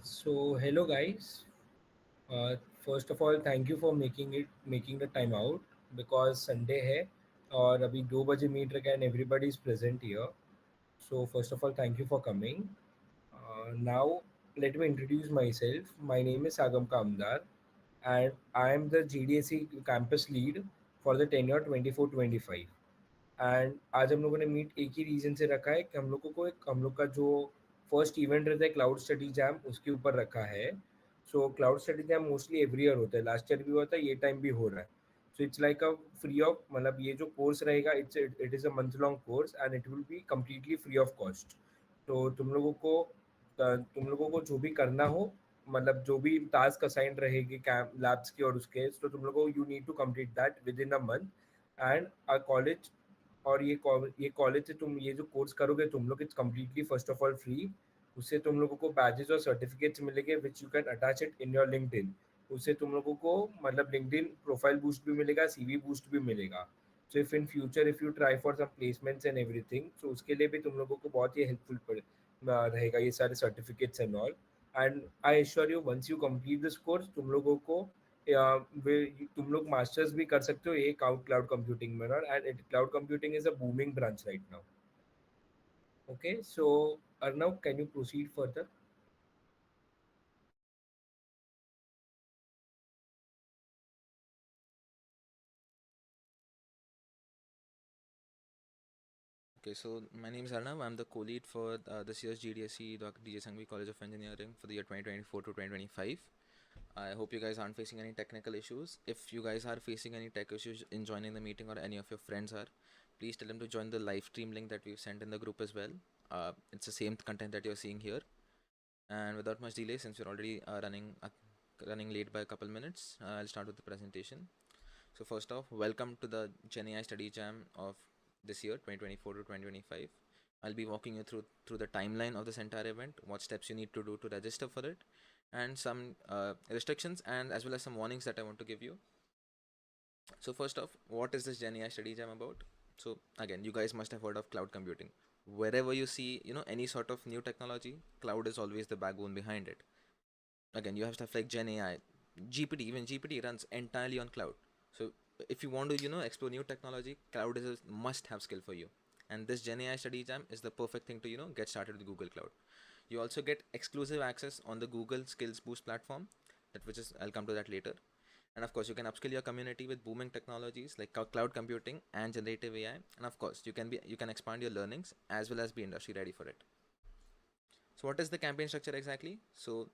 Hello guys. First of all, thank you for making the time out because Sunday है और अभी 2 बजे meet रखा and everybody is present here. So first of all, thank you for coming. Now let me introduce myself. My name is Agam Kamdar and I am the GDSC campus lead for the tenure 24-25. And आज हम लोगों ने meet एक ही reason से रखा है कि हम लोगों को एक हम लोग का जो फर्स्ट इवेंट रहता है क्लाउड स्टडी जैम उसके ऊपर रखा है। So cloud study jam mostly every year होता है, लास्ट ईयर भी हुआ था, ये टाइम भी हो रहा है। So it's like a free of, मतलब ये जो कोर्स रहेगा it is a month long course and it will be completely free of cost. तो तुम लोगों को जो भी करना हो, मतलब जो भी टास्क असाइन रहेगी कैंप लैब्स की और उसके, तो तुम लोगों को you need to complete that within a month. And our college और ये कॉलेज से तुम ये जो कोर्स करोगे तुम लोग, it's completely first of all free. उससे तुम लोगों को बैजेस और सर्टिफिकेट्स मिलेंगे which you can attach it in your LinkedIn. उससे तुम लोगों को मतलब लिंक्डइन प्रोफाइल बूस्ट भी मिलेगा, सीवी बूस्ट भी मिलेगा। So if in future if you try for some placements and everything, तो उसके लिए भी तुम लोगों को बहुत ही हेल्पफुल रहेगा ये सारे certificates and all. And I assure you once you complete this course तुम लोगों को तुम लोग मास्टर्स भी कर सकते हो ये क्लाउड कंप्यूटिंग में। And cloud computing is a booming branch right now. Okay, so Arnav, can you proceed further? Okay, so my name is Arnav. I'm the co-lead for this year's GDSC DJSCE College of Engineering for the year 2024 to 2025. I hope you guys aren't facing any technical issues. If you guys are facing any tech issues in joining the meeting, or any of your friends are, please tell them to join the live stream link that we've sent in the group as well. It's the same content that you're seeing here. And without much delay, since we're already running late by a couple minutes, I'll start with the presentation. So first off, welcome to the GenAI Study Jam of this year, 2024 to 2025. I'll be walking you through the timeline of this entire event, what steps you need to do to register for it, and some restrictions and as well as some warnings that I want to give you. So first off, what is this GenAI Study Jam about? So again, you guys must have heard of cloud computing. Wherever you see, any sort of new technology, cloud is always the backbone behind it. Again, you have stuff like GenAI, GPT. Even GPT runs entirely on cloud. So if you want to explore new technology, cloud is a must have skill for you. And this GenAI Study Jam is the perfect thing to get started with Google Cloud. You also get exclusive access on the Google Skills Boost platform, that which is, I'll come to that later. And of course, you can upskill your community with booming technologies like cloud computing and generative AI. And of course, you can expand your learnings as well as be industry ready for it. So what is the campaign structure exactly? So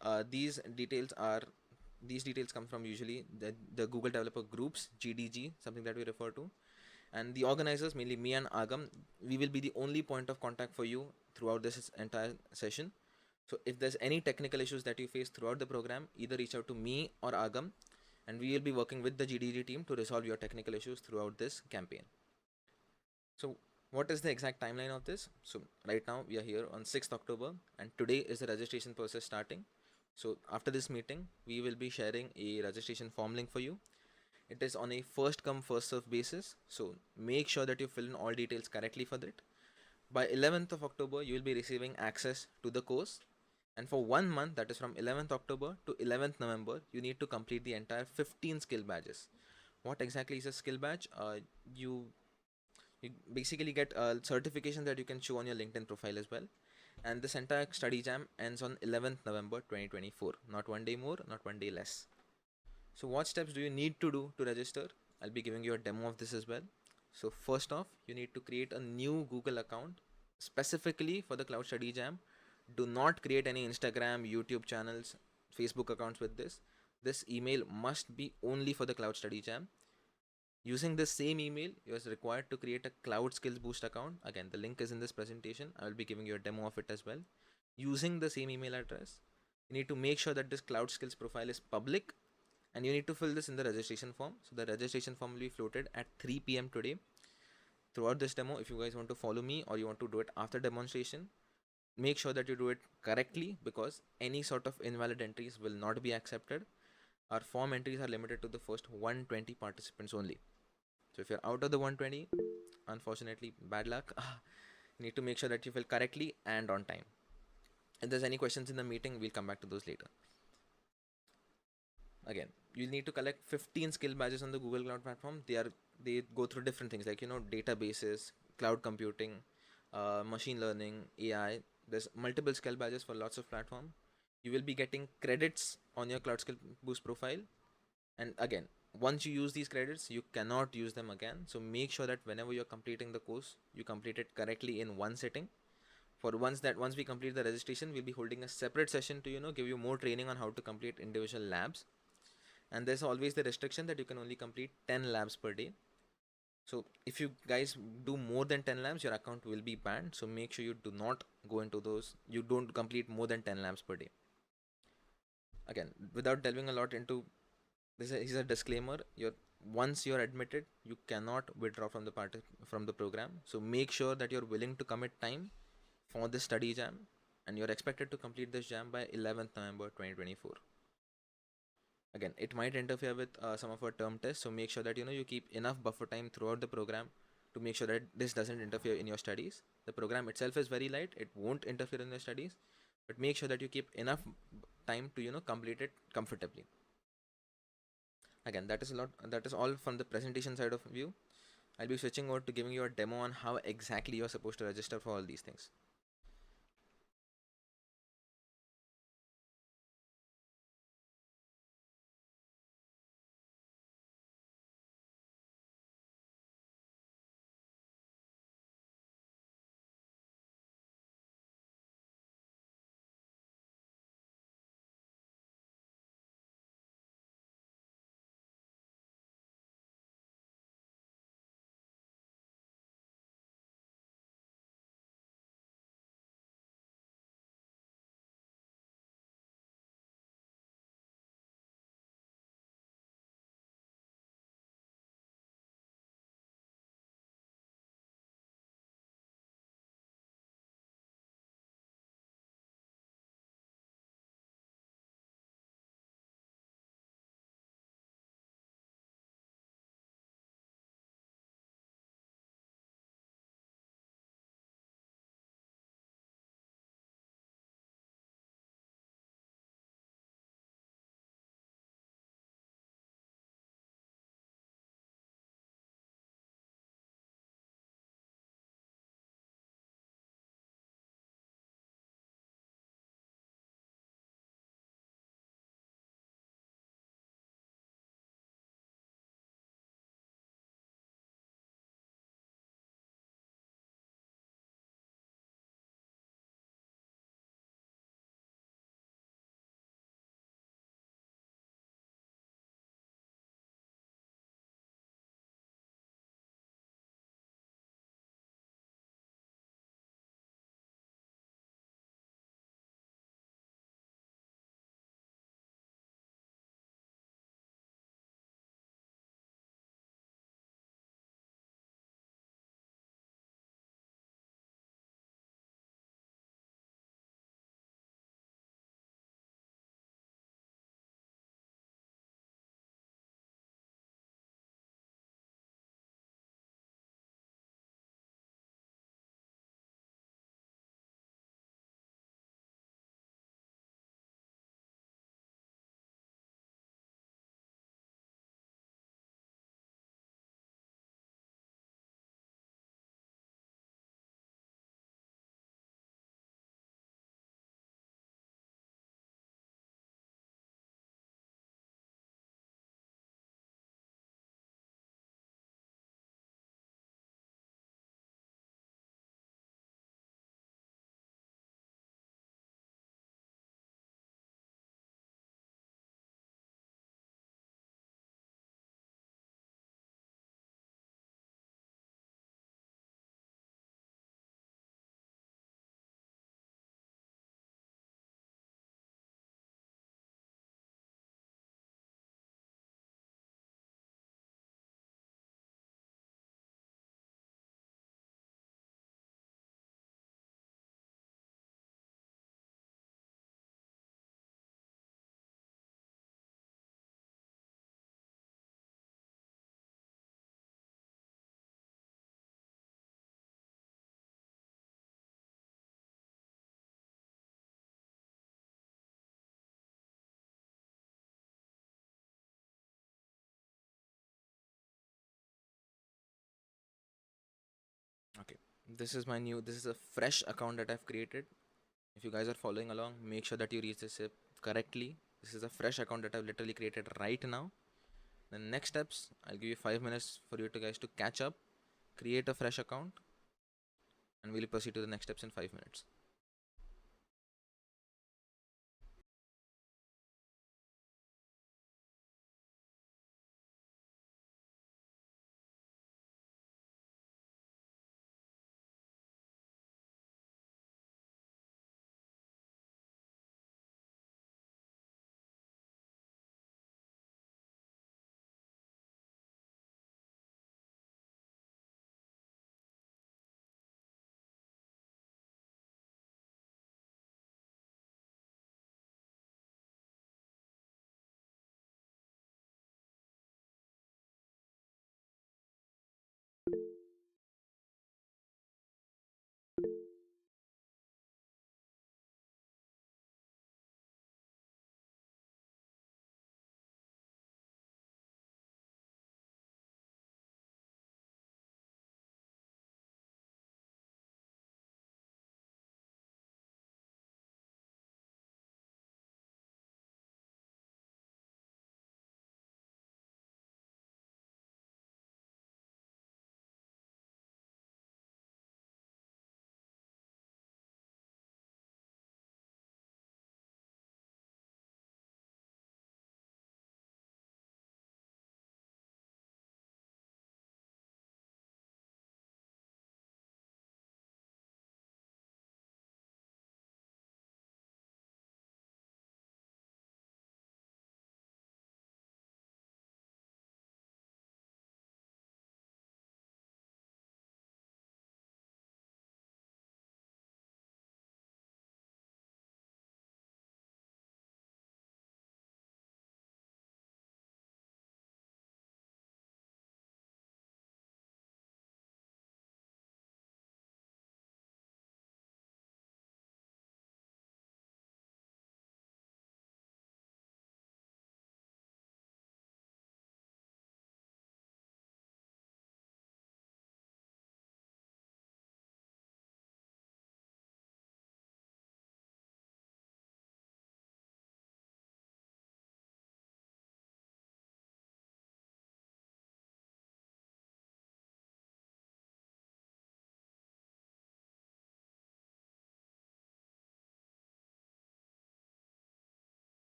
uh, these details are these details come from usually the Google developer groups, GDG, something that we refer to, and the organizers, mainly me and Agam. We will be the only point of contact for you throughout this entire session. So if there's any technical issues that you face throughout the program, either reach out to me or Agam, and we will be working with the GDG team to resolve your technical issues throughout this campaign. So what is the exact timeline of this? So right now we are here on 6th October, and today is the registration process starting. So after this meeting, we will be sharing a registration form link for you. It is on a first come first serve basis. So make sure that you fill in all details correctly for that. By 11th of October, you will be receiving access to the course. And for 1 month, that is from 11th October to 11th November, you need to complete the entire 15 skill badges. What exactly is a skill badge? You basically get a certification that you can show on your LinkedIn profile as well. And this entire study jam ends on 11th November 2024. Not one day more, not one day less. So what steps do you need to do to register? I'll be giving you a demo of this as well. So first off, you need to create a new Google account specifically for the Cloud Study Jam. Do not create any Instagram, YouTube channels, Facebook accounts with this. This email must be only for the Cloud Study Jam. Using this same email, you are required to create a Cloud Skills Boost account. Again, the link is in this presentation. I will be giving you a demo of it as well. Using the same email address, you need to make sure that this Cloud Skills profile is public, and you need to fill this in the registration form. So the registration form will be floated at 3 p.m. today. Throughout this demo, if you guys want to follow me or you want to do it after demonstration, make sure that you do it correctly, because any sort of invalid entries will not be accepted. Our form entries are limited to the first 120 participants only. So if you're out of the 120, unfortunately, bad luck. You need to make sure that you fill correctly and on time. If there's any questions in the meeting, we'll come back to those later. Again, you need to collect 15 skill badges on the Google Cloud platform. They go through different things like, databases, cloud computing, machine learning, AI. There's multiple skill badges for lots of platform. You will be getting credits on your Cloud Skill Boost profile, and again, once you use these credits, you cannot use them again. So make sure that whenever you're completing the course, you complete it correctly in one sitting. Once we complete the registration, we'll be holding a separate session to give you more training on how to complete individual labs. And there's always the restriction that you can only complete 10 labs per day. So if you guys do more than 10 labs, your account will be banned. So make sure you do not go into those. You don't complete more than 10 labs per day. Again, without delving a lot into this, is a disclaimer. Once you're admitted, you cannot withdraw from the program. So make sure that you're willing to commit time for this study jam, and you're expected to complete this jam by 11th November 2024. Again, it might interfere with some of our term tests, so make sure that you keep enough buffer time throughout the program to make sure that this doesn't interfere in your studies. The program itself is very light, it won't interfere in your studies, but make sure that you keep enough time to complete it comfortably. Again, that is all from the presentation side of view. I'll be switching over to giving you a demo on how exactly you're supposed to register for all these things. This is this is a fresh account that I've created. If you guys are following along, make sure that you reach this correctly. This is a fresh account that I've literally created right now. The next steps, I'll give you 5 minutes for you to guys to catch up, create a fresh account, and we'll proceed to the next steps in 5 minutes.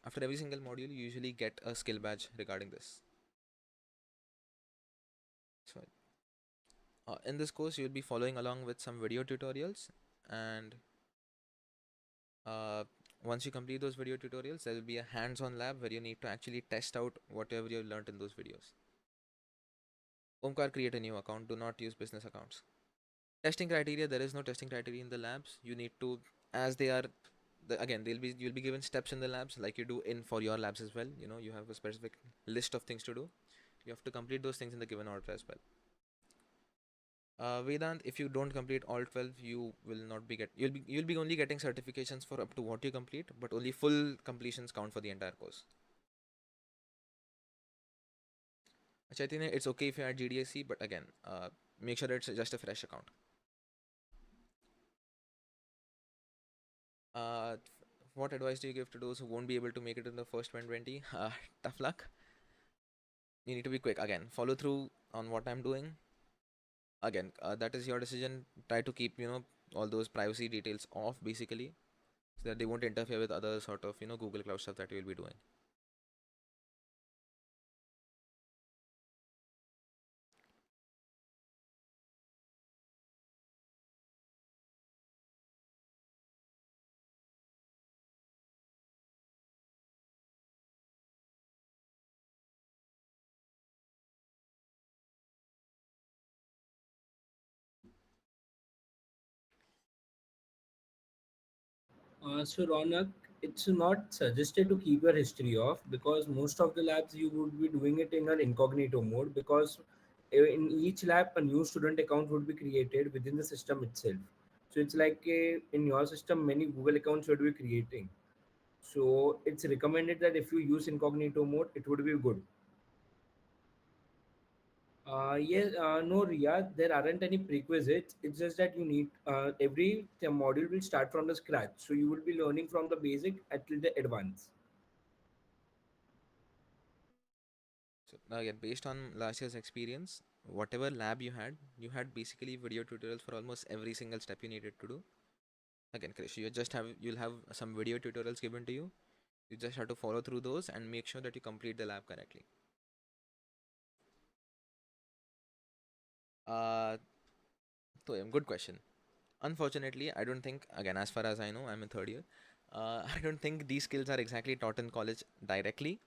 After every single module, you usually get a skill badge regarding this. So in this course, you'll be following along with some video tutorials, and uh, once you complete those video tutorials, there will be a hands-on lab where you need to actually test out whatever you learned in those videos. Omkar, create a new account. Do not use business accounts. Testing criteria, there is no testing criteria in the labs. You need to, as they are, again, you'll be given steps in the labs like you do in for your labs as well. You know, you have a specific list of things to do. You have to complete those things in the given order as well. Vedant, if you don't complete all 12, you will not be you'll be only getting certifications for up to what you complete, but only full completions count for the entire course. Chaitanya, it's okay if you add GDSC, but again, make sure it's just a fresh account. Uh, what advice do you give to those who won't be able to make it in the first 2020? Tough luck. You need to be quick. Again, follow through on what I'm doing. Again, that is your decision. Try to keep, all those privacy details off, basically, so that they won't interfere with other sort of, Google Cloud stuff that you will be doing. So Ronak, it's not suggested to keep your history off because most of the labs you would be doing it in an incognito mode because in each lab a new student account would be created within the system itself. So it's like in your system many Google accounts would be creating. So it's recommended that if you use incognito mode, it would be good. Yes, no, Ria, there aren't any prerequisites. It's just that you need every module will start from the scratch. So you will be learning from the basic until the advanced. So again, based on last year's experience, whatever lab you had basically video tutorials for almost every single step you needed to do. Again, Krish, you'll have some video tutorials given to you. You just have to follow through those and make sure that you complete the lab correctly. Uh, so good question. Unfortunately, I don't think, again, as far as I know, I'm in third year. I don't think these skills are exactly taught in college directly.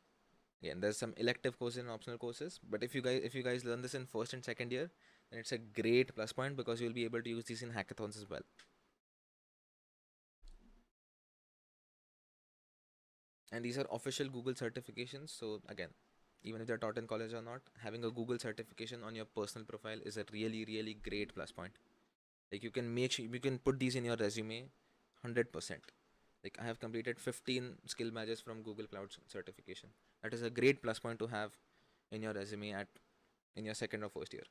Again, there's some elective courses and optional courses, but if you guys learn this in first and second year, then it's a great plus point because you'll be able to use these in hackathons as well. And these are official Google certifications. So again, even if they're taught in college or not, having a Google certification on your personal profile is a really, really great plus point. Like you can make sure you can put these in your resume 100%. Like I have completed 15 skill badges from Google Cloud certification. That is a great plus point to have in your resume in your second or first year.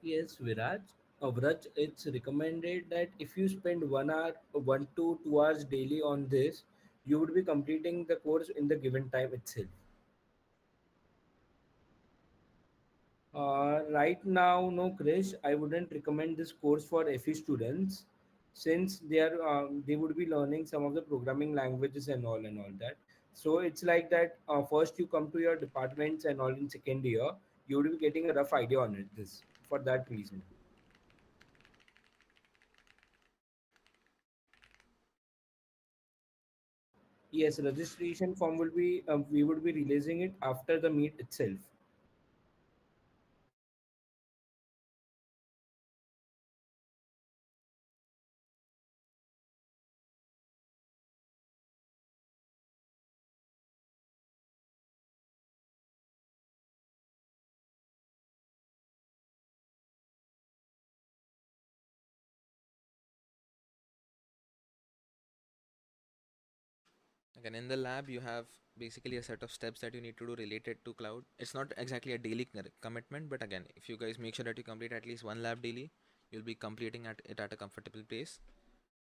Yes, Viraj. Vraj, it's recommended that if you spend 1 hour, 1 to 2 hours daily on this, you would be completing the course in the given time itself. Right now, no, Krish, I wouldn't recommend this course for FE students since they would be learning some of the programming languages and all that. So it's like that. First, you come to your departments and all in second year, you would be getting a rough idea on it. This for that reason. Yes, registration form will be we would be releasing it after the meet itself. Again, in the lab, you have basically a set of steps that you need to do related to cloud. It's not exactly a daily commitment, but again, if you guys make sure that you complete at least one lab daily, you'll be completing it at a comfortable pace.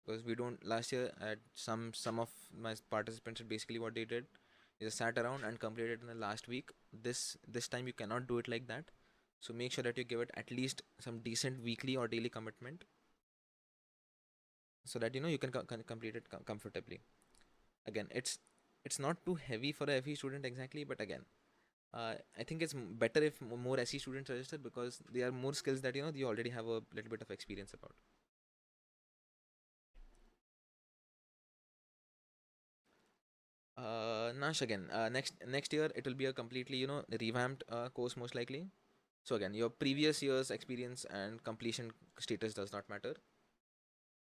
Because we don't, last year at some of my participants, basically what they did is sat around and completed in the last week. This time you cannot do it like that. So make sure that you give it at least some decent weekly or daily commitment, so that you can complete it comfortably. Again, it's not too heavy for a FE student exactly, but again, I think it's better if more SE students register, because they are more skills that you already have a little bit of experience about. Nash, again, next year it will be a completely revamped course most likely. So again, your previous year's experience and completion status does not matter.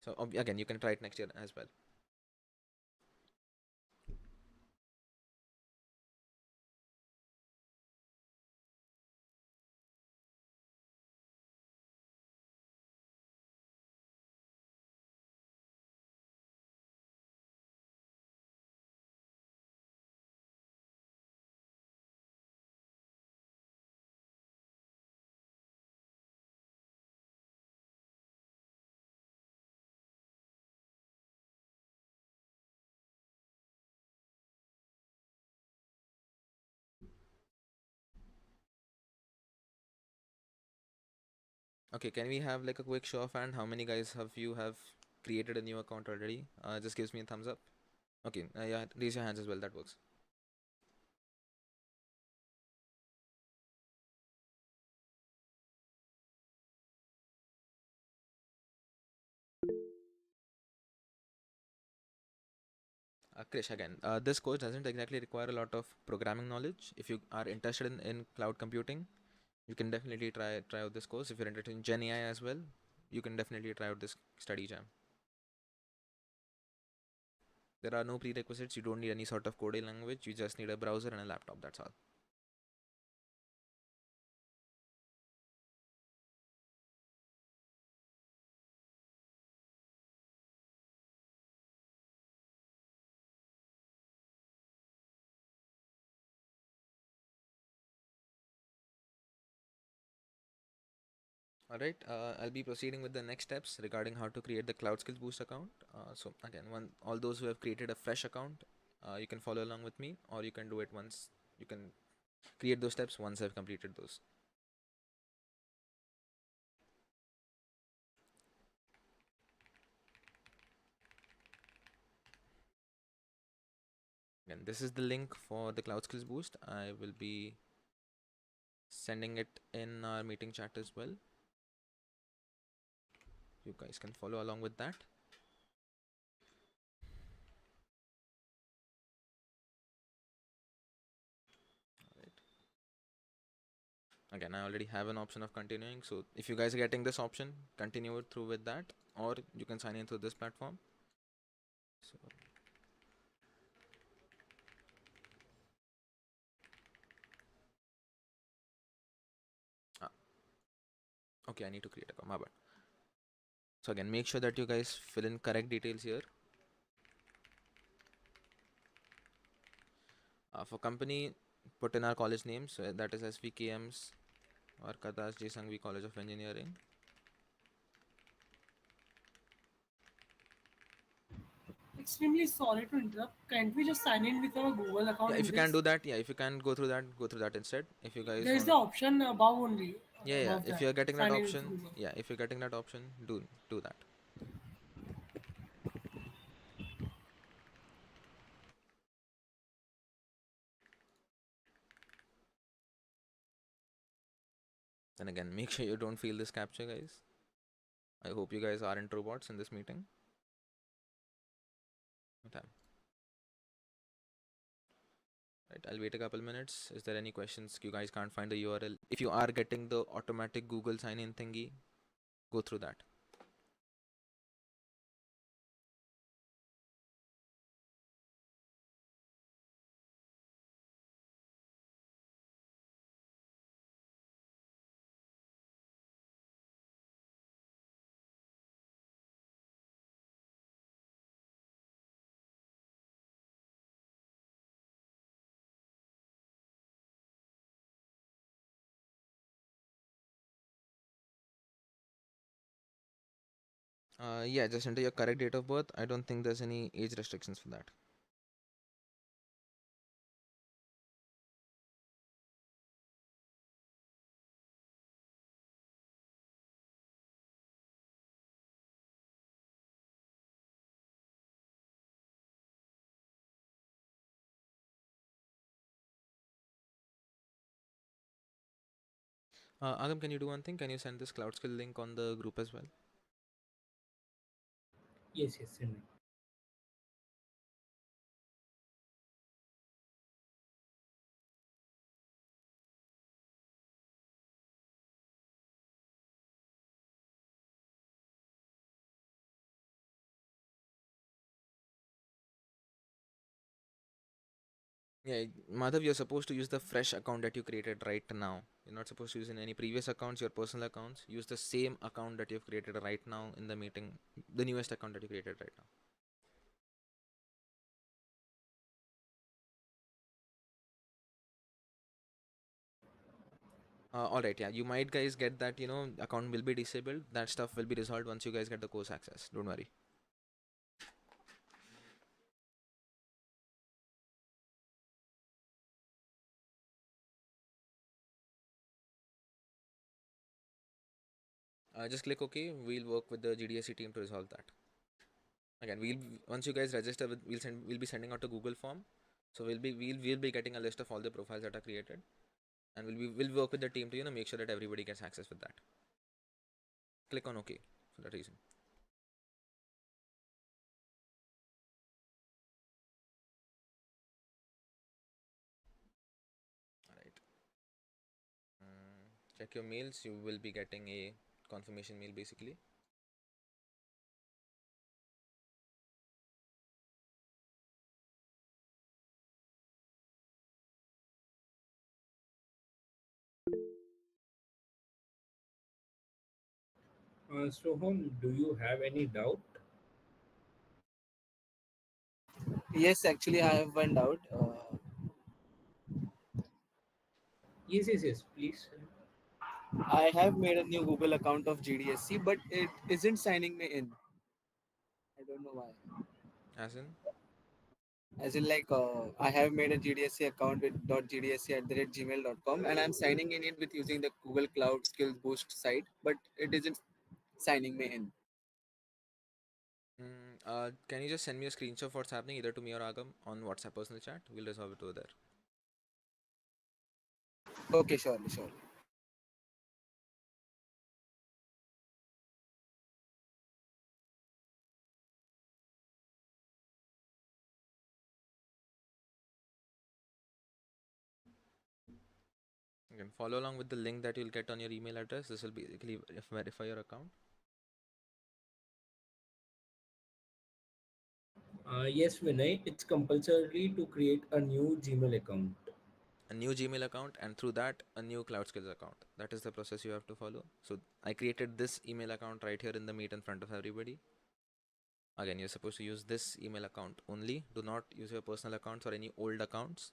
So again, you can try it next year as well. Okay, can we have like a quick show of hand? How many guys have created a new account already? Just gives me a thumbs up. Okay, yeah, raise your hands as well. That works. Krish, again, this course doesn't exactly require a lot of programming knowledge. If you are interested in cloud computing, you can definitely try out this course. If you're interested in Gen AI as well, you can definitely try out this study jam. There are no prerequisites. You don't need any sort of coding language. You just need a browser and a laptop. That's all. All right, I'll be proceeding with the next steps regarding how to create the Cloud Skills Boost account. So again, all those who have created a fresh account, you can follow along with me, or you can do it once. You can create those steps once I've completed those. Again, this is the link for the Cloud Skills Boost. I will be sending it in our meeting chat as well. You guys can follow along with that. Again, I already have an option of continuing, so if you guys are getting this option, continue it through with that, or you can sign in through this platform. So okay, I need to create a comma, but so again, make sure that you guys fill in correct details here. For company, put in our college names, so that is SVKM's or Kadas J Sangvi College of Engineering. Extremely sorry to interrupt. Can't we just sign in with our Google account Yeah, in if you can this? do that, yeah, if you can go through that instead. If you guys There is want the option above only, yeah, above if that. you're getting that Sign in with option, Google. yeah, if you're getting that option, do that. Then again, make sure you don't fail this capture, guys. I hope you guys aren't robots in this meeting. Okay. Right, I'll wait a couple minutes. Is there any questions? You guys can't find the URL. If you are getting the automatic Google sign-in thingy, go through that. Yeah, just enter your correct date of birth. I don't think there's any age restrictions for that. Agam, can you do one thing? Can you send this cloud skill link on the group as well? Yes, yes, send me. Yeah, Madhav, you're supposed to use the fresh account that you created right now. You're not supposed to use in any previous accounts, your personal accounts. Use the same account that you've created right now in the meeting, the newest account that you created right now. All right, yeah, you might guys get that, account will be disabled. That stuff will be resolved once you guys get the course access. Don't worry. Just click OK. We'll work with the GDSC team to resolve that. Again, once you guys register, we'll be sending out a Google form. So we'll be getting a list of all the profiles that are created, and we'll work with the team to make sure that everybody gets access with that. Click on OK for that reason. All right. Check your mails. You will be getting a confirmation mail basically. Soham, do you have any doubt? Yes, actually, I have one doubt. Yes, yes, yes, please. I have made a new Google account of GDSC, but it isn't signing me in. I don't know why. As in, As in, like, I have made a GDSC account with .gdsc@gmail.com, and I'm signing in it with using the Google Cloud Skills Boost site, but it isn't signing me in. can you just send me a screenshot of what's happening either to me or Agam on WhatsApp personal chat? We'll resolve it over there. Okay, surely, surely. You can follow along with the link that you'll get on your email address. This will basically verify your account. Yes, Vinay, it's compulsory to create a new Gmail account. A new Gmail account, and through that a new Cloud Skills account. That is the process you have to follow. So I created this email account right here in the meet in front of everybody. Again, you're supposed to use this email account only. Do not use your personal accounts or any old accounts.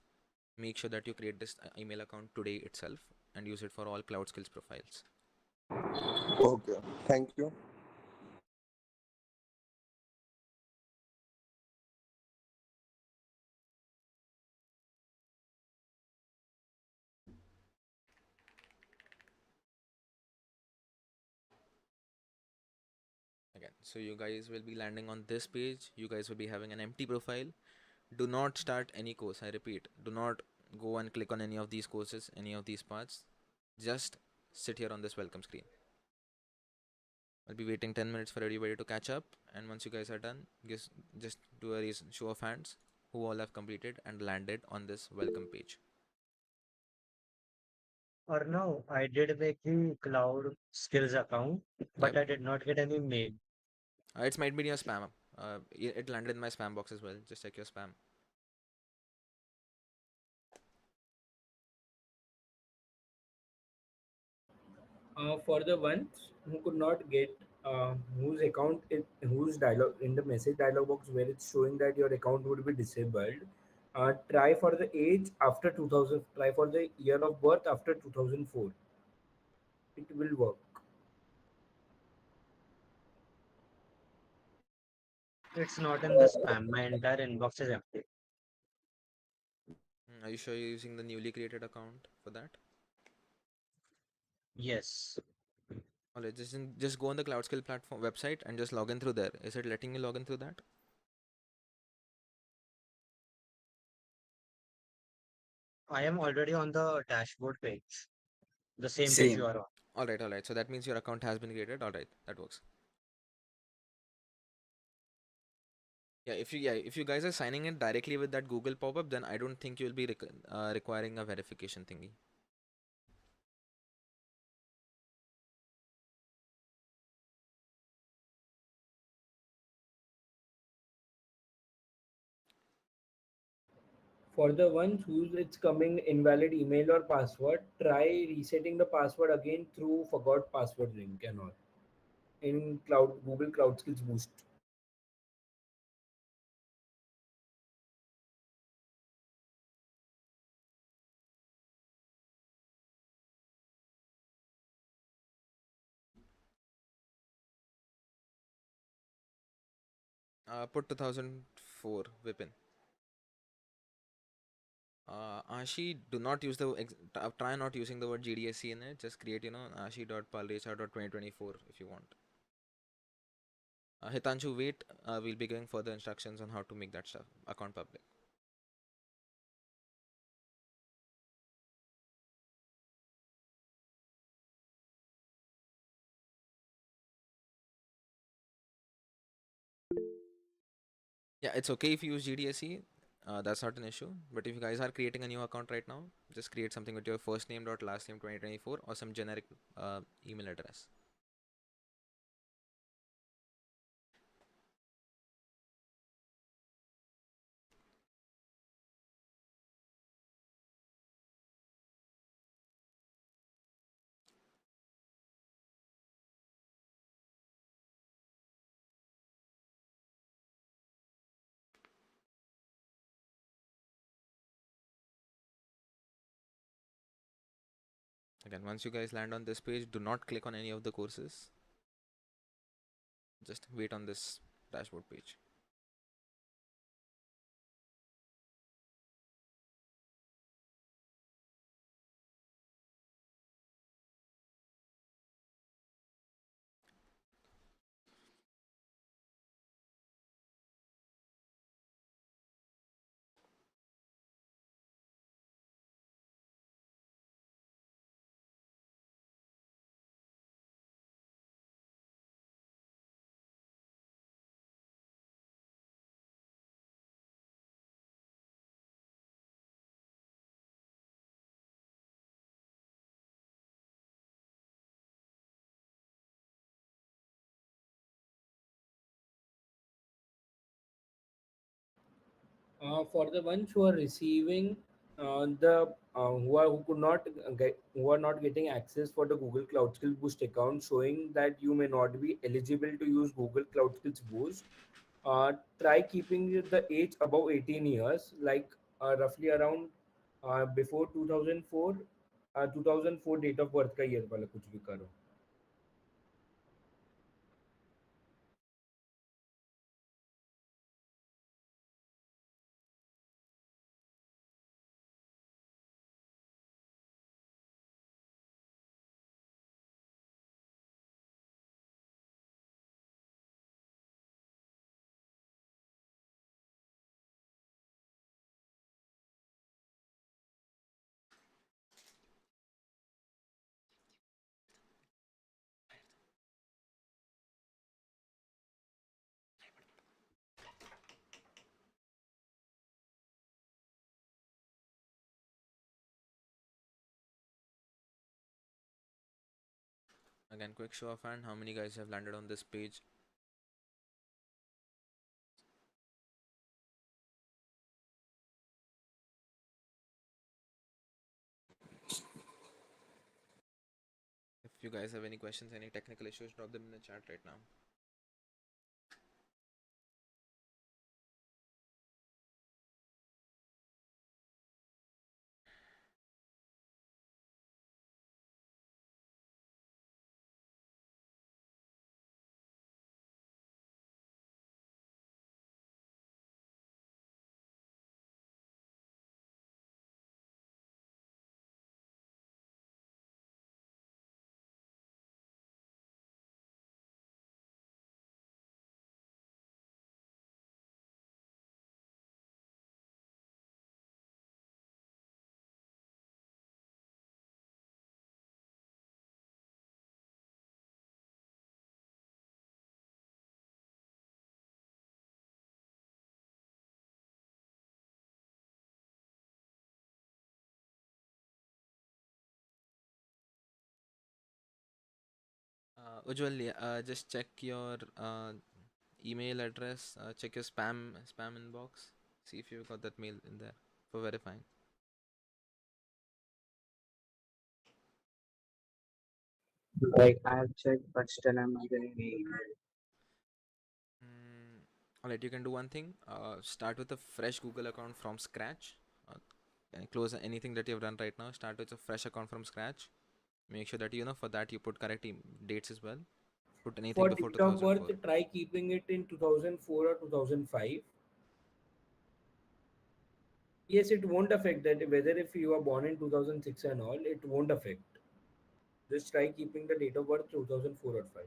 Make sure that you create this email account today itself and use it for all Cloud Skills profiles. Okay, thank you. Again, so you guys will be landing on this page. You guys will be having an empty profile. Do not start any course. I repeat, do not go and click on any of these courses, any of these parts. Just sit here on this welcome screen. I'll be waiting 10 minutes for everybody to catch up, and once you guys are done, just do a show of hands who all have completed and landed on this welcome page. Or no, I did make the cloud skills account, but Yep. I did not get any mail. It's might be in your spam. It landed in my spam box as well. Just check your spam. For the ones who could not get whose account whose dialog in the message dialog box where it's showing that your account would be disabled, try for the age after 2000, try for the year of birth after 2004. It will work. It's not in the spam. My entire inbox is empty. Are you sure you're using the newly created account for that? Yes. Alright, just go on the CloudSkill platform website and just log in through there. Is it letting you log in through that? I am already on the dashboard page. The same page you Same. are on. Alright. So that means your account has been created. Alright, that works. If you guys are signing in directly with that Google pop-up, then I don't think you'll be requiring a verification thingy. For the ones whose it's coming invalid email or password, try resetting the password again through forgot password link and all in Cloud Google Cloud Skills Boost. Put 2004 Vipin. Ashi, do not use try not using the word GDSC in it. Just create, ashi.palrecha.2024 if you want. Hitanshu, wait. We'll be giving further instructions on how to make that stuff account public. Yeah, it's okay if you use GDSC. That's not an issue. But if you guys are creating a new account right now, just create something with your first name dot last name 2024 or some generic email address. Again, once you guys land on this page, do not click on any of the courses. Just wait on this dashboard page. For the ones who are receiving the who could not get who are not getting access for the Google Cloud Skills Boost account, showing that you may not be eligible to use Google Cloud Skills Boost. Try keeping the age above 18 years, like roughly around before 2004, 2004 date of birth का year वाला कुछ भी करो. Again, quick show of hand. How many guys have landed on this page? If you guys have any questions, any technical issues, drop them in the chat right now. Ujjwal, just check your email address. Check your spam inbox. See if you've got that mail in there for verifying. Like I have checked, but still I'm not getting any email. Alright, you can do one thing. Start with a fresh Google account from scratch. And close anything that you've done right now. Start with a fresh account from scratch. Make sure that for that you put correct dates as well. Put anything For before date of birth, 2004. try keeping it in 2004 or 2005. Yes, it won't affect that. Whether if you are born in 2006 and all, it won't affect. Just try keeping the date of birth 2004 or 5.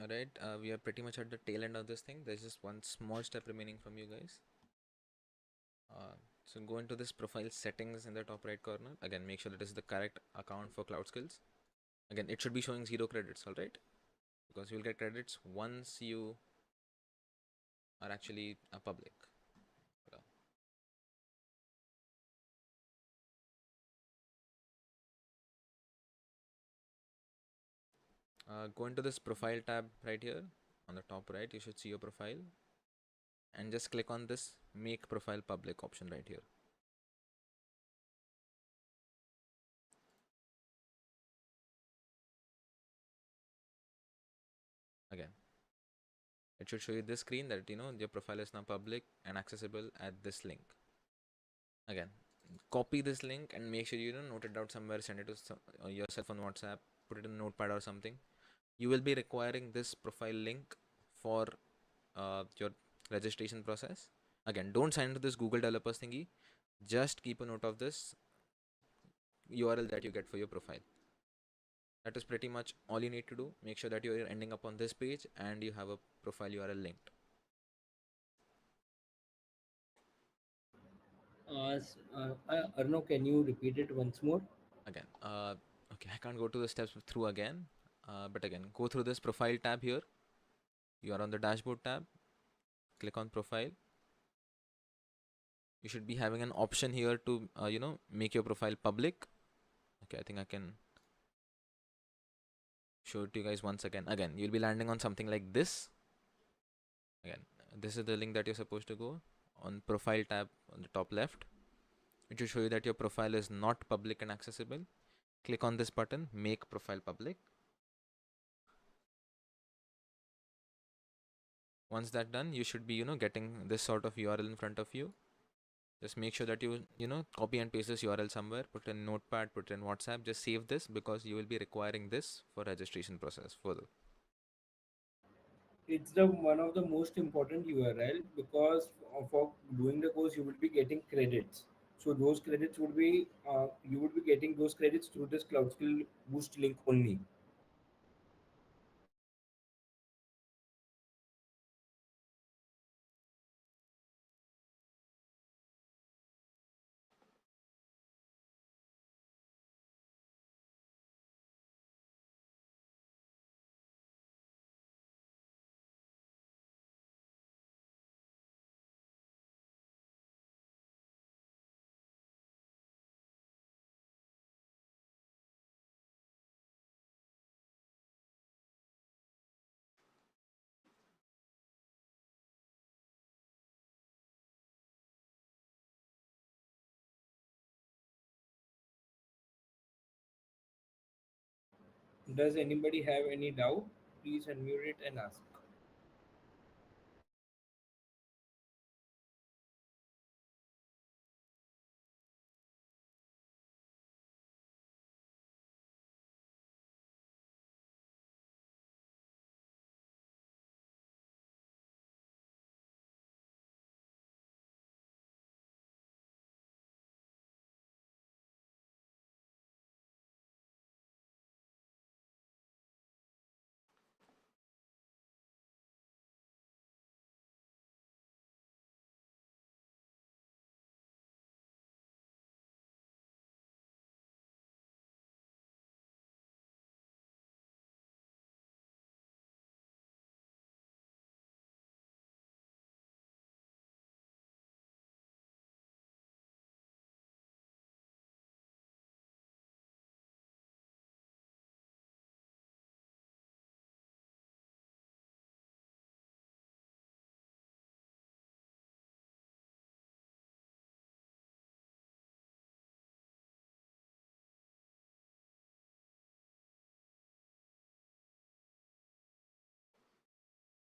Alright, we are pretty much at the tail end of this thing. There's just one small step remaining from you guys. So go into this profile settings in the top right corner. Again, make sure that is the correct account for Cloud Skills. Again, it should be showing 0 credits, alright? Because you'll get credits once you are actually a public. Go into this profile tab right here. On the top right, you should see your profile. And just click on this make profile public option right here. Again, it should show you this screen that your profile is now public and accessible at this link. Again, copy this link and make sure you note it down somewhere, send it to yourself on WhatsApp, put it in a notepad or something. You will be requiring this profile link for your registration process. Again, don't sign into this Google developers thingy. Just keep a note of this URL that you get for your profile. That is pretty much all you need to do. Make sure that you're ending up on this page and you have a profile URL linked. Arnav, can you repeat it once more? Again, okay, I can't go to the steps through again. But again, go through this profile tab here. You are on the dashboard tab. Click on profile. You should be having an option here to make your profile public. Okay, I think I can show it to you guys once again. Again, you'll be landing on something like this. Again, this is the link that you're supposed to go on. Profile tab on the top left. It should show you that your profile is not public and accessible. Click on this button, make profile public. Once that's done, you should be getting this sort of URL in front of you. Just make sure that you copy and paste this URL somewhere, put it in Notepad, put it in WhatsApp. Just save this because you will be requiring this for registration process further. It's the one of the most important URL because for doing the course you will be getting credits. So those credits would be you would be getting those credits through this Cloud Skill Boost link only. Does anybody have any doubt? Please unmute it and ask.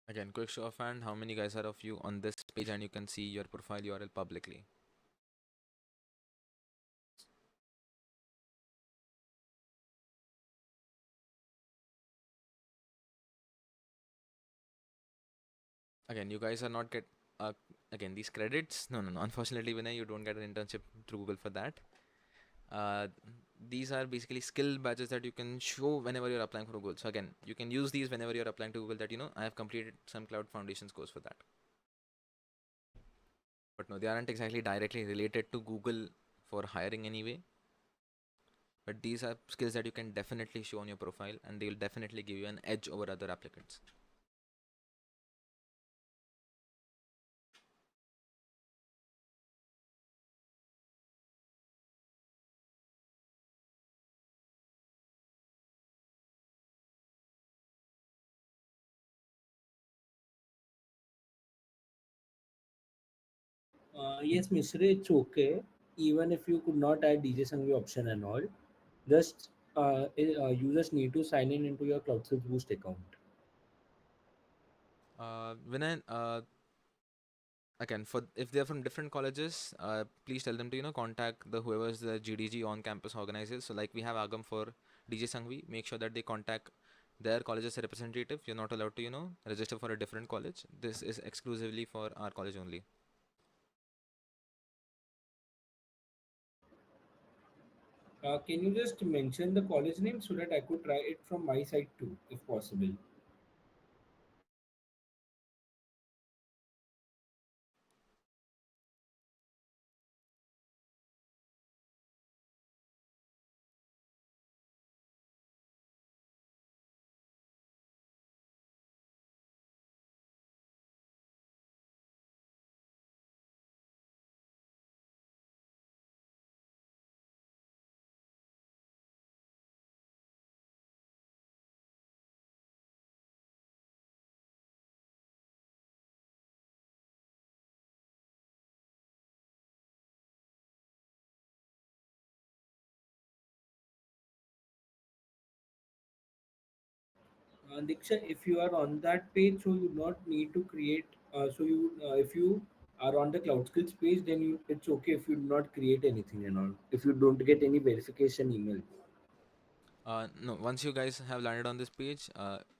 Again, quick show of hand. How many guys are of you on this page and you can see your profile URL publicly? Again, you guys are not again these credits. No. Unfortunately, Vinay, you don't get an internship through Google for that. These are basically skill badges that you can show whenever you're applying for Google. So again, you can use these whenever you're applying to Google that I have completed some Cloud Foundations course for that. But no, they aren't exactly directly related to Google for hiring anyway. But these are skills that you can definitely show on your profile and they will definitely give you an edge over other applicants. Yes, Mishra, it's okay. Even if you could not add DJ Sangvi option and all, just users need to sign in into your Cloud Skill Boost account. Vinay, again, for if they're from different colleges, please tell them to contact the whoever's the GDG on campus organizers. So like we have Agam for DJ Sangvi, make sure that they contact their college's representative. You're not allowed to register for a different college. This is exclusively for our college only. Can you just mention the college name so that I could try it from my side too, if possible? Diksha, if you are on that page, so you not need to create. If you are on the Cloud Skills page, then it's okay if you do not create anything and all. If you don't get any verification email. No, once you guys have landed on this page,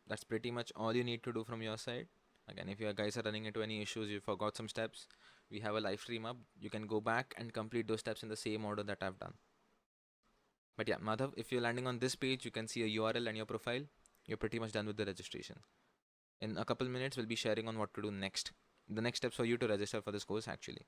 that's pretty much all you need to do from your side. Again, if you guys are running into any issues, you forgot some steps, we have a live stream up. You can go back and complete those steps in the same order that I've done. But yeah, Madhav, if you're landing on this page, you can see a URL and your profile. You're pretty much done with the registration. In a couple minutes, we'll be sharing on what to do next. The next steps for you to register for this course actually.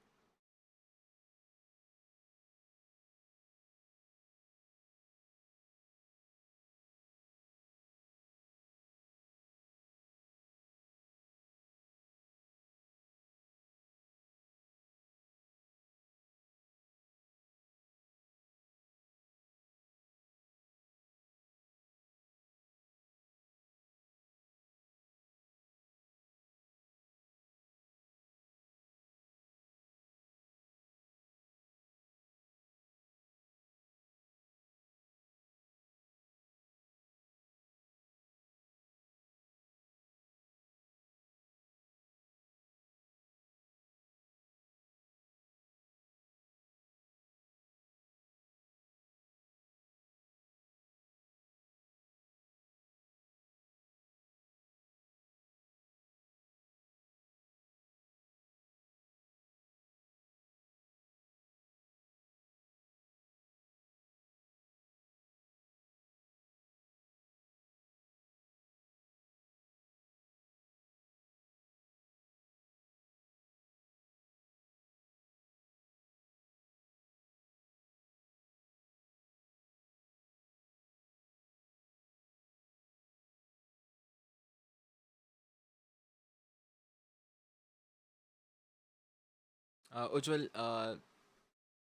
Ujjwal,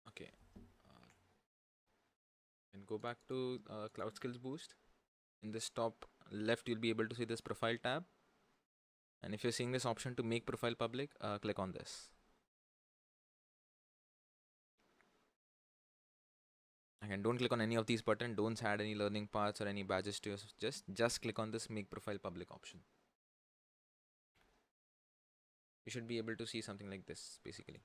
okay. And go back to Cloud Skills Boost. In this top left, you'll be able to see this profile tab. And if you're seeing this option to make profile public, click on this. Again, don't click on any of these buttons. Don't add any learning paths or any badges to your just click on this make profile public option. You should be able to see something like this basically.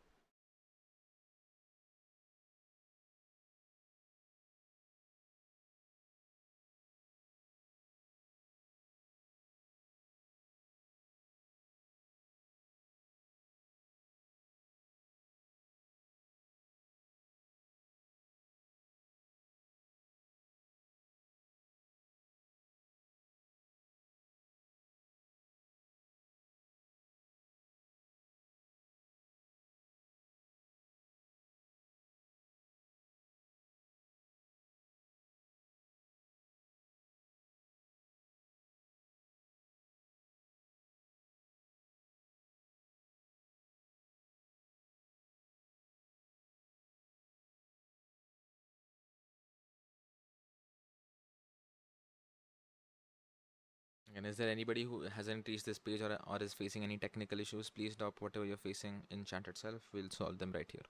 And is there anybody who hasn't reached this page or is facing any technical issues? Please drop whatever you're facing in chat itself. We'll solve them right here.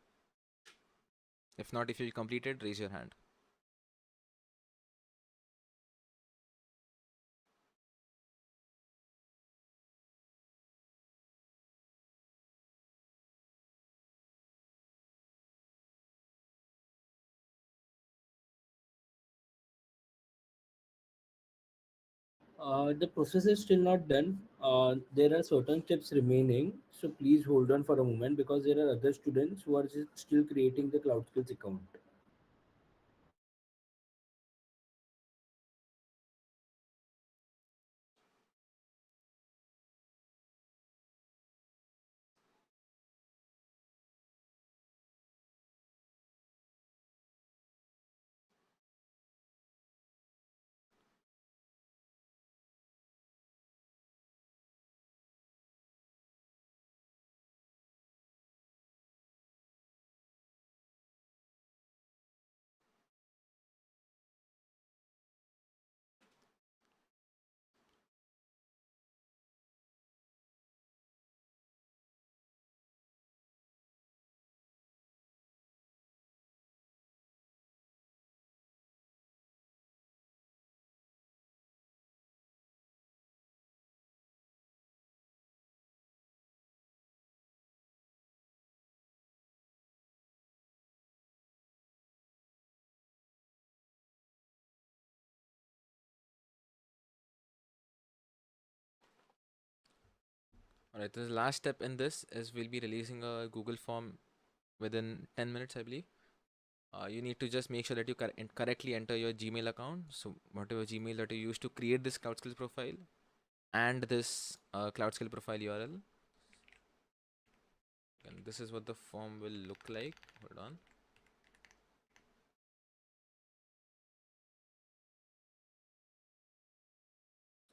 If not, if you completed, raise your hand. The process is still not done. There are certain steps remaining, so please hold on for a moment because there are other students who are still creating the Cloud Skills account. Alright, the last step in this is we'll be releasing a Google form within 10 minutes, I believe. You need to just make sure that you correctly enter your Gmail account. So whatever Gmail that you use to create this Cloud Skills profile and this Cloud Skill profile URL. And this is what the form will look like. Hold on.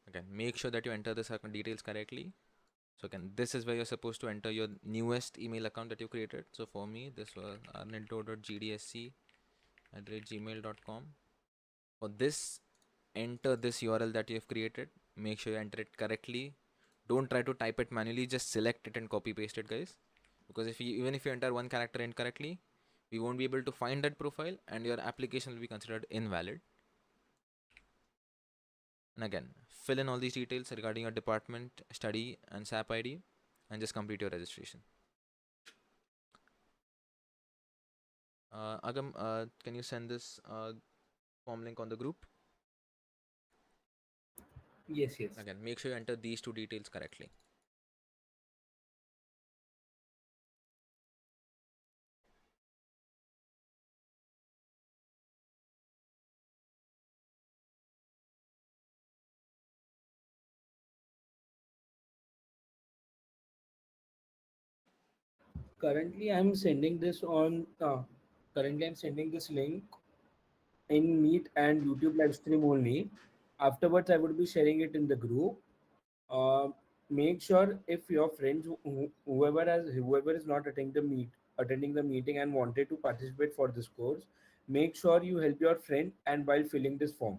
Again, make sure that you enter this account details correctly. So again, this is where you're supposed to enter your newest email account that you created. So for me, this was arnildo.gdsc@gmail.com. For this, enter this URL that you have created. Make sure you enter it correctly. Don't try to type it manually. Just select it and copy paste it, guys. Because even if you enter one character incorrectly, we won't be able to find that profile, and your application will be considered invalid. And again, fill in all these details regarding your department, study, and SAP ID, and just complete your registration. Agam, can you send this form link on the group? Yes, yes. Again, make sure you enter these two details correctly. Currently, I'm sending this on. Currently, I'm sending this link in Meet and YouTube live stream only. Afterwards, I would be sharing it in the group. Uh, Make sure if your friends, whoever is not attending the meeting and wanted to participate for this course, make sure you help your friend and while filling this form,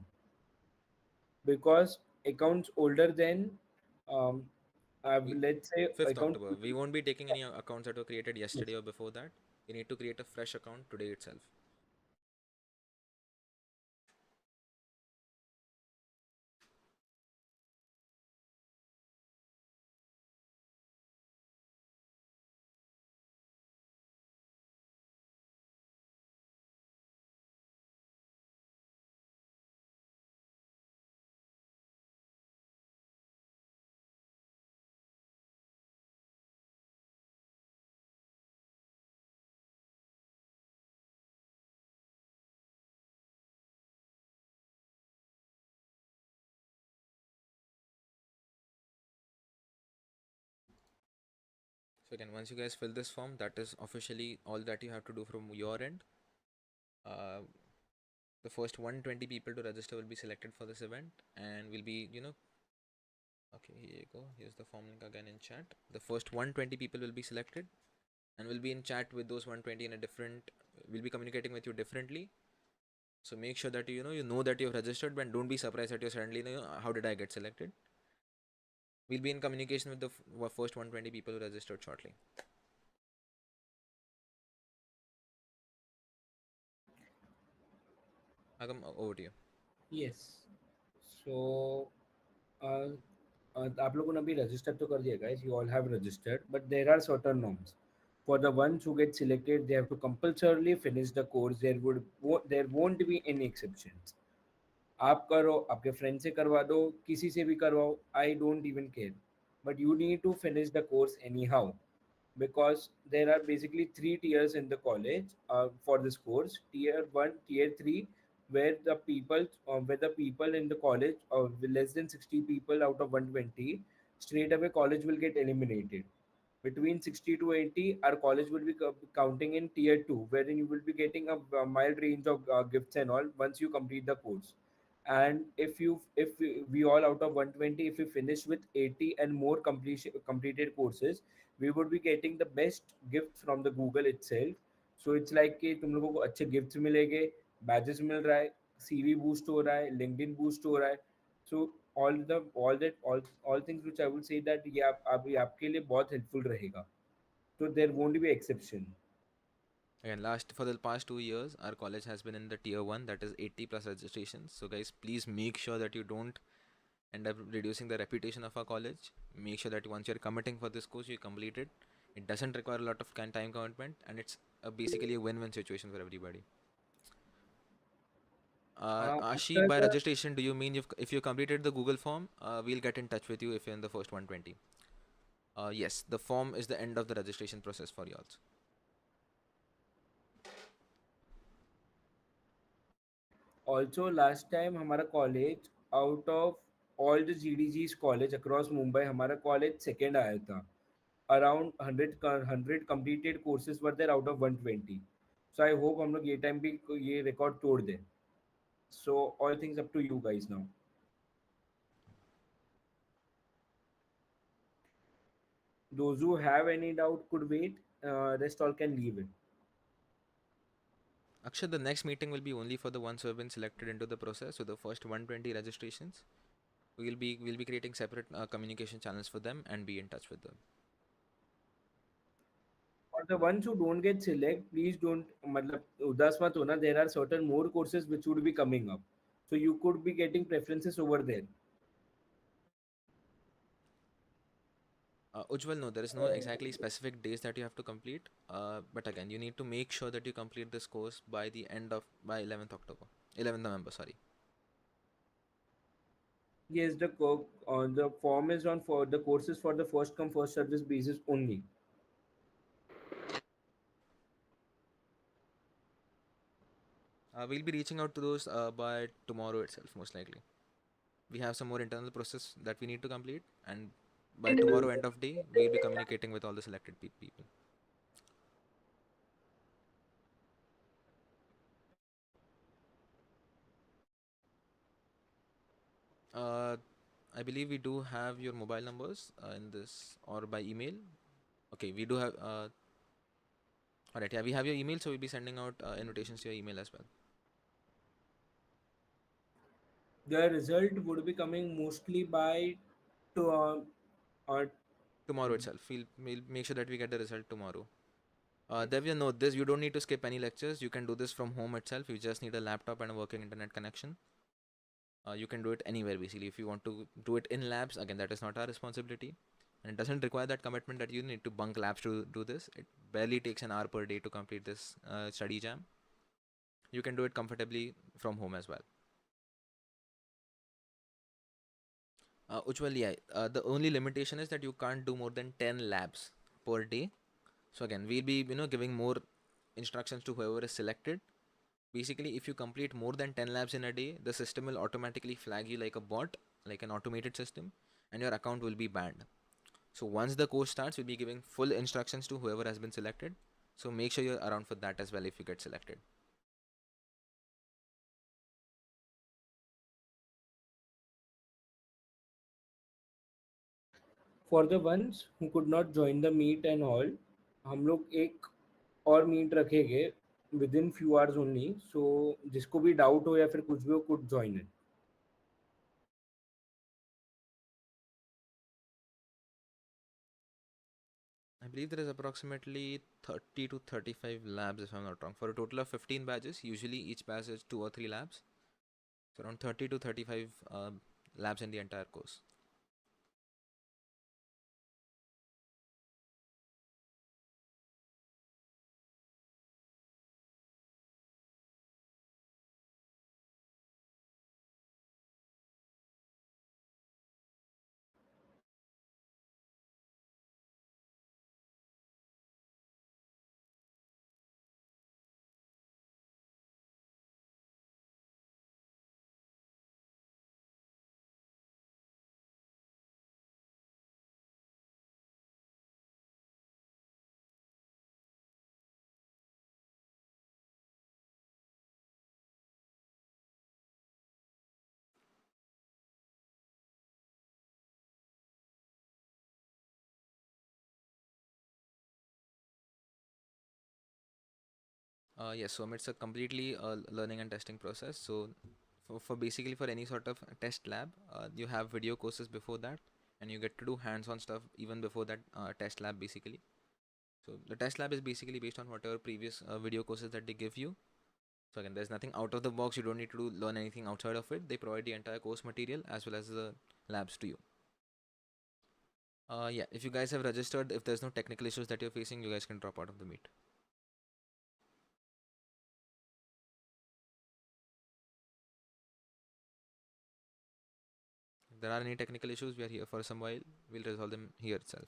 because accounts older than um, We, let's say 5th account. October. We won't be taking any accounts that were created yesterday or before that. You need to create a fresh account today itself. So again, once you guys fill this form, that is officially all that you have to do from your end. The first 120 people to register will be selected for this event, and will be, okay, here you go. Here's the form link again in chat. The first 120 people will be selected, and will be in chat with those 120 in a different. We'll be communicating with you differently. So make sure that you know that you've registered, but don't be surprised that you're suddenly, how did I get selected? We'll be in communication with the first 120 people who registered shortly. Agam, over to you. Yes. So uh, आप लोगों ने अभी register तो कर दिया guys, you all have registered, but there are certain norms. For the ones who get selected, they have to compulsorily finish the course. There won't be any exceptions. आप करो, आपके फ्रेंड से करवा दो, किसी से भी करवाओ, I don't even care, but you need to finish the course anyhow, because there are basically three tiers in the college for this course: tier 1, tier 3, where the people in the college, less than 60 people out of 120, straight away college will get eliminated. Between 60 to 80, our college will be counting in tier 2, wherein you will be getting a mild range of gifts and all once you complete the course. And if we all out of 120, if we finish with 80 and more completed courses, we would be getting the best gifts from the Google itself. So it's like कि तुम लोगों को अच्छे gifts मिलेंगे, badges मिल रहा है, CV boost हो रहा है, लिंक्डइन बूस्ट हो रहा है. So all things which I would say that ये ये आपके लिए बहुत हेल्पफुल रहेगा. So there won't be exception. Again, for the past 2 years, our college has been in the tier 1, that is 80 plus registrations. So guys, please make sure that you don't end up reducing the reputation of our college. Make sure that once you're committing for this course, you complete it. It doesn't require a lot of time commitment, and it's basically a win-win situation for everybody. Ashi, After by the registration, do you mean if you completed the Google form, we'll get in touch with you if you're in the first 120? Yes, the form is the end of the registration process for y'all. Also, last time हमारा college out of all the GDG's college across Mumbai, हमारा college second आया था. Around 100 completed courses were there out of 120. So I hope हम लोग ये time भी ये record तोड़ दें. So all things up to you guys now. Those who have any doubt could wait. Rest all can leave it. Akshay, the next meeting will be only for the ones who have been selected into the process. So the first 120 registrations, we'll be creating separate communication channels for them and be in touch with them. For the ones who don't get select, please don't मतलब उदास मत होना. There are certain more courses which would be coming up, so you could be getting preferences over there. Ujjwal, no, there is no exactly specific days that you have to complete. But again, you need to make sure that you complete this course by 11th October, 11th November. Sorry. Yes, the form is on for the courses for the first come first service basis only. We'll be reaching out to those by tomorrow itself, most likely. We have some more internal process that we need to complete, and by tomorrow end of day, we'll be communicating with all the selected people. Uh, I believe we do have your mobile numbers in this or by email. Okay, we do have. Alright, yeah, we have your email, so we'll be sending out invitations to your email as well. The result would be coming mostly by to uh, Tomorrow itself, we'll make sure that we get the result tomorrow. Devya, note this: you don't need to skip any lectures. You can do this from home itself. You just need a laptop and a working internet connection. You can do it anywhere basically. If you want to do it in labs, again, that is not our responsibility, and it doesn't require that commitment that you need to bunk labs to do this. It barely takes an hour per day to complete this study jam. You can do it comfortably from home as well. Ujjwal, yeah, the only limitation is that you can't do more than 10 labs per day. So again, we'll be giving more instructions to whoever is selected. Basically, if you complete more than 10 labs in a day, the system will automatically flag you like a bot, like an automated system, and your account will be banned. So once the course starts, we'll be giving full instructions to whoever has been selected. So make sure you're around for that as well if you get selected. for the ones who could not join the meet and all, हम लोग एक और meet रखेंगे within few hours only. So जिसको भी doubt हो या फिर कुछ भी हो could join it. I believe there is approximately 30 to 35 labs if I'm not wrong. For a total of 15 badges, usually each batch is 2 or 3 labs. So around 30 to 35 labs in the entire course. Yes, so it's a completely learning and testing process. So for basically for any sort of test lab, you have video courses before that, and you get to do hands-on stuff even before that test lab basically. So the test lab is basically based on whatever previous video courses that they give you. So again, there's nothing out of the box. You don't need to learn anything outside of it. They provide the entire course material as well as the labs to you. Yeah, if you guys have registered, if there's no technical issues that you're facing, you guys can drop out of the meet. If there are any technical issues, we are here for some while. We'll resolve them here itself.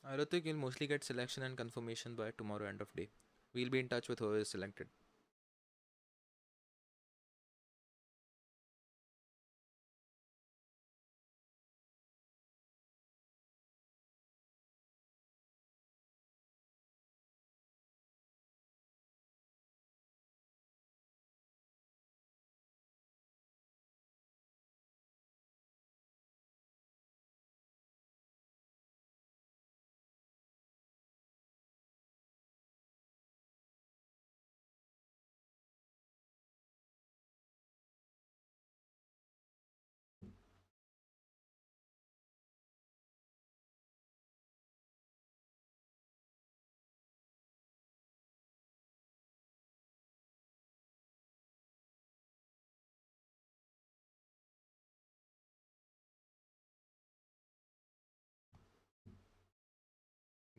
Ritik, you'll mostly get selection and confirmation by tomorrow end of day. We'll be in touch with whoever is selected.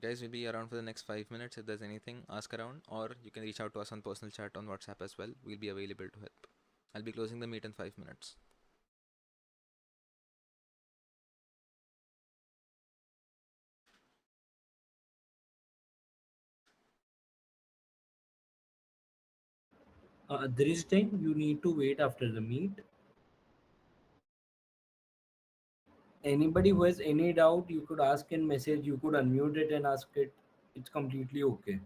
Guys, we'll be around for the next 5 minutes. If there's anything, ask around, or you can reach out to us on personal chat on WhatsApp as well. We'll be available to help. I'll be closing the meet in 5 minutes. This time you need to wait after the meet. Anybody who has any doubt, you could ask in message. You could unmute it and ask it. It's completely okay.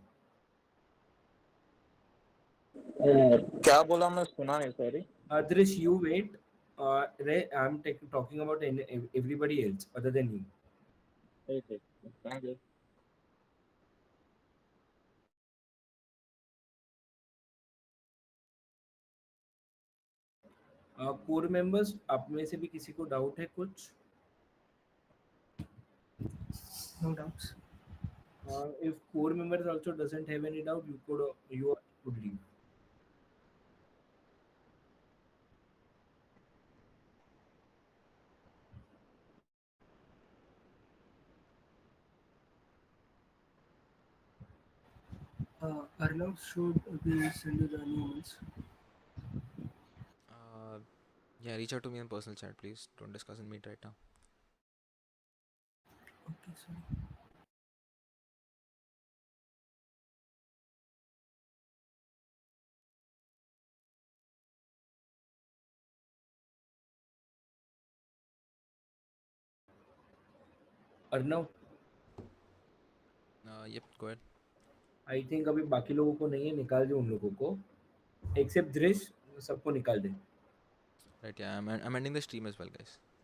क्या बोला मैं सुना नहीं sorry Adrish, you wait. I'm talking about everybody else other than you. Thank you core members, आप में से भी किसी को डाउट है कुछ? No doubts. If core members also doesn't have any doubt, you could leave. Arnav, should we send you the emails? Yeah, reach out to me on personal chat, please. Don't discuss in meet right now. Okay, sorry. Arnav, Yep, go ahead. I think अभी बाकी लोगों को नहीं है, निकाल दे उन लोगों को, एक्सेप्ट दृश्य, सबको निकाल दे. Right, yeah, I'm ending the stream as well, guys.